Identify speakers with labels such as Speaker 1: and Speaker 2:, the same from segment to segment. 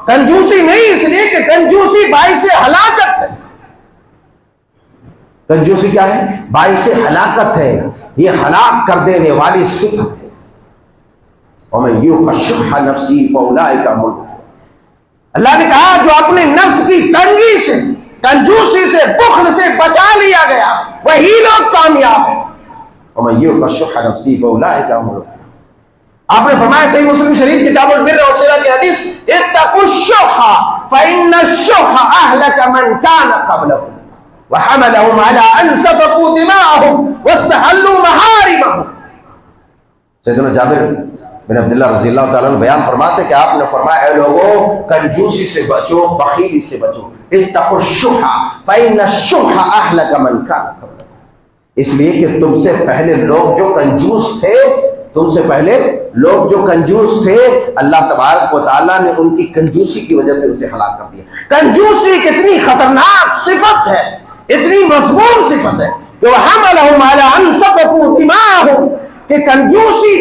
Speaker 1: کنجوسی نہیں، اس لیے کہ کنجوسی باعث ہلاکت ہے. کنجوسی کیا ہے؟ باعث ہلاکت ہے، یہ ہلاک کر دینے والی صفت ہے. وَمَن يُوقَ شُحَّ نَفْسِهِ فَأُولَٰئِكَ هُمُ الْمُفْلِحُونَ. اللہ نے کہا جو اپنے نفس کی تنگی سے، کنجوسی سے، بخل سے بچا لیا گیا وہی لوگ کامیاب ہیں. وَمَن يُوقَ شُحَّ نَفْسِهِ فَأُولَٰئِكَ هُمُ الْمُفْلِحُونَ. آپ نے فرمایا صحیح مسلم شریف کتاب البر والصلہ کی حدیث، اتقوا الشح فإن الشح أهلك من كان قبلكم وحملهم على أن سفكوا دماءهم واستحلوا محارمهم. سیدنا جابر بن عبداللہ رضی اللہ تعالیٰ عنہ بیان فرماتے کہ آپ نے فرمایا اے لوگوں کنجوسی سے بچو، بخیلی سے بچو. اتقوا الشح فإن الشح أهلك من كان قبلكم. اس لیے کہ تم سے پہلے لوگ جو کنجوس تھے، تم سے پہلے لوگ جو کنجوس تھے، اللہ تبارک و تعالیٰ نے ان کی کنجوسی کی وجہ سے اسے ہلاک کر دیا. کنجوسی کتنی خطرناک صفت ہے، اتنی مذموم صفت ہے کہ وَحَمَلَهُمْ عَلَىٰ أَنْ سَفَكُوا دِمَاءَهُمْ، کہ کنجوسی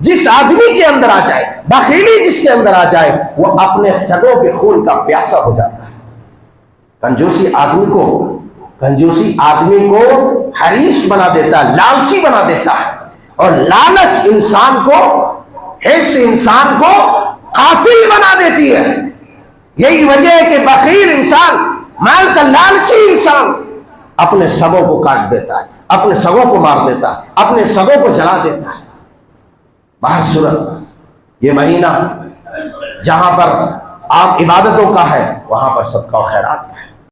Speaker 1: جس آدمی کے اندر آ جائے، بخیلی جس کے اندر آ جائے، وہ اپنے سگوں کے خون کا پیاسا ہو جاتا ہے. کنجوسی آدمی کو حریص بنا دیتا ہے، لالچی بنا دیتا ہے، اور لالچ انسان کو، حرص انسان کو قاتل بنا دیتی ہے. یہی وجہ ہے کہ بخیل انسان، مال کا لالچی انسان اپنے سگوں کو کاٹ دیتا ہے، اپنے سگوں کو مار دیتا ہے، اپنے سگوں کو جلا دیتا ہے. باہر صورت یہ مہینہ جہاں پر آپ عبادتوں کا ہے، وہاں پر صدقہ و خیرات